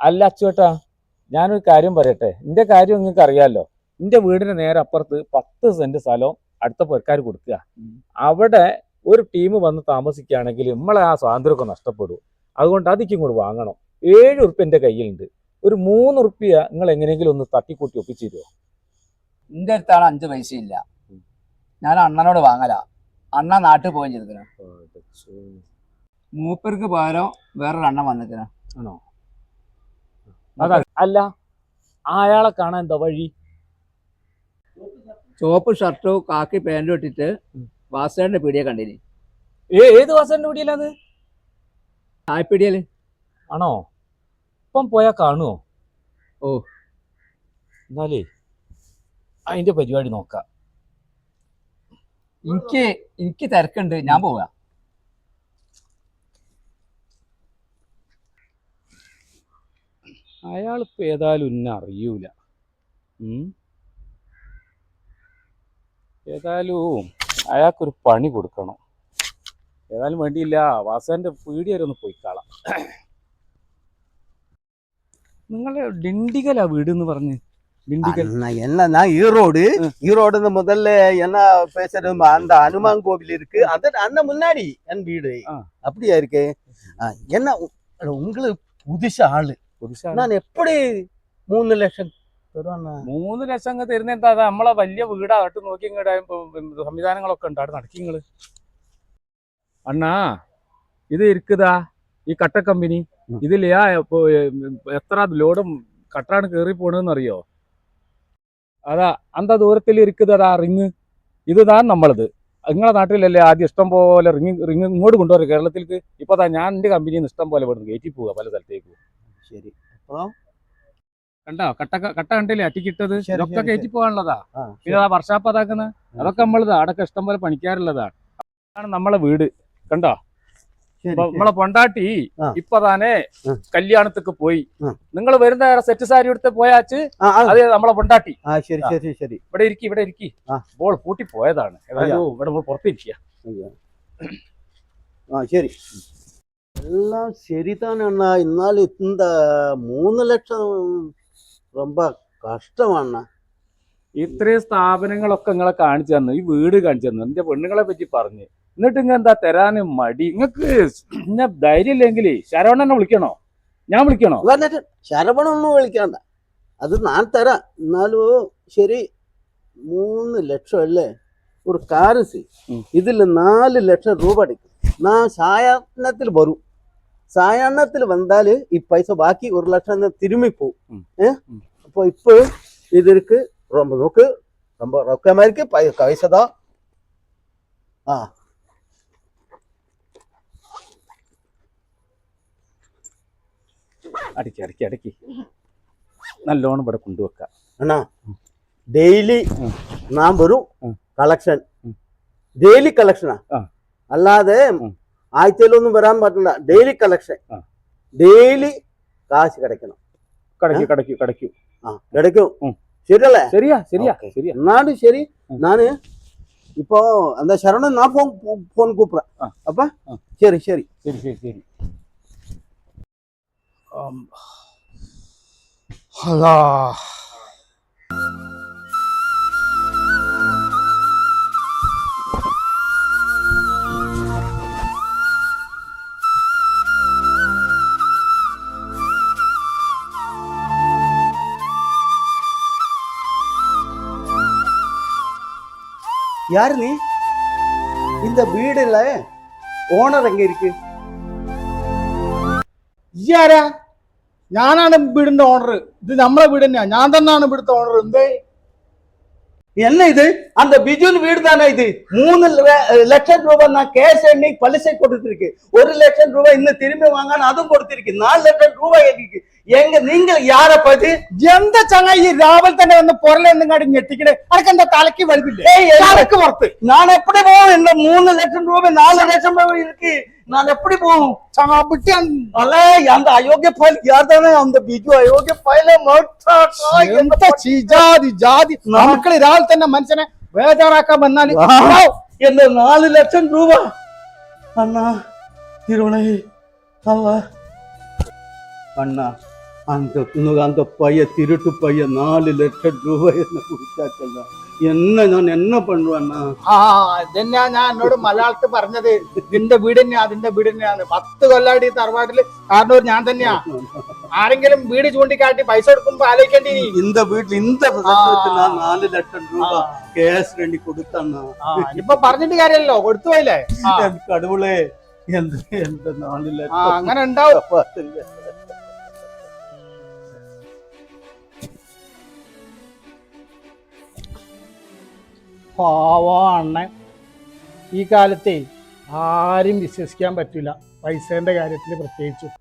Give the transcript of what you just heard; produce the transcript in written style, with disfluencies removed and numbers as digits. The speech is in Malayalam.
അല്ല അച്ചുവേട്ടാ, ഞാനൊരു കാര്യം പറയട്ടെ. എന്റെ കാര്യം നിങ്ങൾക്ക് അറിയാലോ. എന്റെ വീടിന് നേരെ അപ്പുറത്ത് 10 സെന്റ് സ്ഥലം അടുത്ത പെരക്കാർ കൊടുക്കുക. അവിടെ ഒരു ടീം വന്ന് താമസിക്കുകയാണെങ്കിൽ നമ്മളെ ആ സ്വാതന്ത്ര്യമൊക്കെ നഷ്ടപ്പെടും. അതുകൊണ്ട് അതിക്കും കൂടി വാങ്ങണം. 7 ഉറുപ്പ്യ എന്റെ കയ്യിലുണ്ട്. ഒരു 3 ഉറുപ്പ്യ നിങ്ങൾ എങ്ങനെയെങ്കിലും ഒന്ന് തട്ടിക്കൂട്ടി ഒപ്പിച്ചു തരുമോ? എന്റെ അടുത്താണ് 5 പൈസ ഇല്ല. ഞാൻ അണ്ണനോട് വാങ്ങലാ. അണ്ണ നാട്ടിൽ പോയി ചെയ്തിക്കണ. മൂപ്പർക്ക് പകരം വേറൊരു അണ്ണൻ വന്നിക്കണ. ആണോ? അതാ അല്ല, അയാളെ കാണാൻ എന്താ വഴി? ചുവപ്പ് ഷർട്ടും കാക്കി പാൻറ്റും ഇട്ടിട്ട് വാസേന്റെ പീടിയെ കണ്ടിനി. ഏത് വാസന്റെ പീടിയല്ലാത്? ചായപ്പീടിയല്. ആണോ? ഇപ്പം പോയാ കാണുമോ? ഓ, എന്നാലേ അതിന്റെ പരിപാടി നോക്കാം. എനിക്ക് തിരക്കുണ്ട്, ഞാൻ പോവാ. അയാളിപ്പോ ഏതായാലും ഇന്നെ അറിയൂല. ഏതായാലും അയാൾക്കൊരു പണി കൊടുക്കണം. ഏതായാലും വേണ്ടിയില്ല, വാസന്റെ പീടി വരെ ഒന്ന് പോയിക്കാളാം. നിങ്ങളെ ഡിണ്ടിഗലാ വീട് എന്ന് പറഞ്ഞ്? ഡിണ്ടിഗൽ என்ன நான் ஈரோடு முதல்ல என்ன பேசுறது அந்த அனுமான் கோவில் இருக்கு அது அந்த முன்னாடி என் வீடு அப்படியா இருக்கு. என்ன உங்களுக்கு புதுச ஆளு நான் எப்படி 3 ലക്ഷം തരുവാണ്? 3 ലക്ഷം തരുന്ന എന്താ? നമ്മളെ വലിയ വീടാ. അട്ട് നോക്കി ഇങ്ങോട്ട് സംവിധാനങ്ങളൊക്കെ ഉണ്ട്. അവിടെ നടക്കി നിങ്ങള്. അണ്ണാ, ഇത് ഇരിക്കുതാ ഈ കട്ട കമ്പനി. ഇതില് എത്ര ലോഡും കട്ടാണ് കേറി പോണെന്ന് അറിയോ? അതാ അന്ത ദൂരത്തിൽ ഇരിക്കുന്നതാ റിങ്. ഇതാ നമ്മളത്. നിങ്ങളെ നാട്ടിലല്ലേ ആദ്യം ഇഷ്ടം പോലെ റിങ് ഇങ്ങോട്ട് കൊണ്ടുവരും കേരളത്തിലേക്ക്. ഇപ്പൊ ഞാൻ എന്റെ കമ്പനിയിൽ നിന്ന് ഇഷ്ടം പോലെ ഇവിടുന്ന് കയറ്റി പോവുക പല സ്ഥലത്തേക്ക്. ശരി, കണ്ടോ കട്ട കണ്ടില്ലേ അറ്റിക്കിട്ടത്? ഇതൊക്കെ കയറ്റി പോകാനുള്ളതാ. പിന്നെ ആ വർഷാപ്പ് അതാക്കുന്നത് അതൊക്കെ നമ്മളതാ. അടക്കം ഇഷ്ടം പോലെ പണിക്കാറുള്ളതാ. അതാണ് നമ്മളെ വീട്. കണ്ടോ? നമ്മളെ പൊണ്ടാട്ടി ഇപ്പൊ താനെ കല്യാണത്തേക്ക് പോയി. നിങ്ങൾ വരുന്ന സെറ്റ് സാരി എടുത്ത് പോയാച്ച് അത് നമ്മളെ പൊണ്ടാട്ടി. ഇവിടെ ഇരിക്കി ബോൾ പൂട്ടി പോയതാണ്. ഇവിടെ പുറത്തിരിക്കുക. ശരി, എല്ലാം ശരിതാണ് അണ്ണാ. എന്നാൽ இந்த 3 ലക്ഷം ரொம்ப കഷ്ടമാണ്. ഇത്രയും സ്ഥാപനങ്ങളൊക്കെ നിങ്ങളെ കാണിച്ചു തന്നു, ഈ വീട് കാണിച്ചു തന്നു, എന്റെ പെണ്ണുങ്ങളെ പറ്റി പറഞ്ഞു. എന്നിട്ട് ഇങ്ങ എന്താ തരാന് മടി? നിങ്ങക്ക് ഇന്നെ ധൈര്യം ഇല്ലെങ്കിലേ ശരവണനെ വിളിക്കണോ? ഞാൻ വിളിക്കണോ? ശരവണൊന്നും വിളിക്കണ്ട, അത് ഞാൻ തരാം. എന്നാലും ശരി, 3 ലക്ഷം അല്ലേ? ഒരു കാറ് ഇതിൽ 4 ലക്ഷം രൂപ അടിക്കും. ഞാൻ സായാഹ്നത്തിൽ വരും. സായാഹ്നത്തിൽ വന്നാല് ഈ പൈസ ബാക്കി 1 ലക്ഷം തിരുമ്മി പോവും. അപ്പൊ ഇപ്പൊ ഇതിற்கு ரொம்ப നോക്ക്, ரொம்ப ரொக்கமாருக்கு പൈസതാ. അടക്കി നല്ലോണം ഇവിടെ കൊണ്ടുവെക്കാം. അണ്ണാ, ഡെയിലി ഞാൻ വരും. കളക്ഷൻ ഡെയിലി കളക്ഷനാ, അല്ലാതെ ആഴ്ചയിലൊന്നും വരാൻ പറ്റില്ല. ഡെയിലി കളക്ഷൻ, ഡെയിലി കാശ് കിടക്കണം. കിടക്കും. ശരിയല്ലേ? ശരിയാ. എന്നാലും ശരി, ഞാന് ഇപ്പൊ എന്താ ശരവണൻ ഞാൻ ഫോൺ കൂപ്പിടാം. അപ്പ ശരി. யாரு நீ? இந்த வீடுல ഓണർ എങ്ക ഇരിക്ക്? ആരാ? ഞാനാണ് വീടിന്റെ ഓണർ. ഇത് നമ്മളെ വീട് തന്നെയാ. ഞാൻ തന്നെയാണ് ഇവിടുത്തെ ഓണർ. എന്തേ என்ன இது? அந்த பிஜுன் வீடு தானே இது? 3 ലക്ഷം രൂപ நான் கேஷ் எண்ணி பலிசை கொடுத்திருக்கு. 1 ലക്ഷം രൂപ ഇന്ന് തിരുമ്പി വാങ്ങാൻ അതും കൊടുത്തിരിക്കും. 4 ലക്ഷം രൂപ എനിക്ക്. എങ്ക നിങ്ങൾ യാരെ പറ്റി? എന്താ ചങ്ങായി രാവിലെ തന്നെ വന്ന് പൊരലെന്നും കാടി ഞെട്ടിക്കണേ? അതൊക്കെ എന്താ തലക്ക് വലുതില്ലേ? തലക്ക് പുറത്ത് ഞാൻ എപ്പടി പോവും? എന്റെ 3 ലക്ഷം രൂപ 4 ലക്ഷം രൂപ ഇருக்கு. நான் எப்படி போவோம்? அல்ல, அந்த அயோக்கிய ஃபைல் யார் தானே? அந்த பிஜு அயோக்கிய ஃபைல ജാതി മക്കള് രാവിലെ തന്നെ മനുഷ്യനെ ബേജാറാക്കാൻ വന്നാല് എന്റെ 4 ലക്ഷം രൂപ അണ്ണാ തിരുവണേ. അണ്ണാ அந்த பையன் திருட்டு பையன் 4 லட்சம் ரூபாய் என்ன கொடுத்தாச்சല്ല ഞാൻ എന്നെ പണ്ടുവണ്ണ ആ ഇതന്നെയാ ഞാൻ എന്നോട് മലയാളത്തിൽ പറഞ്ഞത്. ഇതിന്റെ വീട് തന്നെയാ, അതിന്റെ വീട് തന്നെയാണ്. 10 കൊല്ലാടി തറവാട്ടില് കാരണവർ ഞാൻ തന്നെയാ. ആരെങ്കിലും വീട് ചൂണ്ടിക്കാട്ടി പൈസ കൊടുക്കുമ്പോ ആലോചിക്കേണ്ടി. இந்த வீட்டுல இந்த பிரசவத்துக்கு நான் 4 லட்சம் ரூபாய் கேஷ் ரெடி கொடுத்தண்ணா. ഇപ്പൊ പറഞ്ഞിട്ട് കാര്യമല്ലോ, കൊടുത്തു പോയില്ലേ. കടവുളെ എന്ത് 4 ലക്ഷം അങ്ങനെ ഉണ്ടാവും. പാവാ അണ്ണൻ. ഈ കാലത്തെ ആരും വിശ്വസിക്കാൻ പറ്റില്ല, പൈസേന്റെ കാര്യത്തിൽ പ്രത്യേകിച്ചും.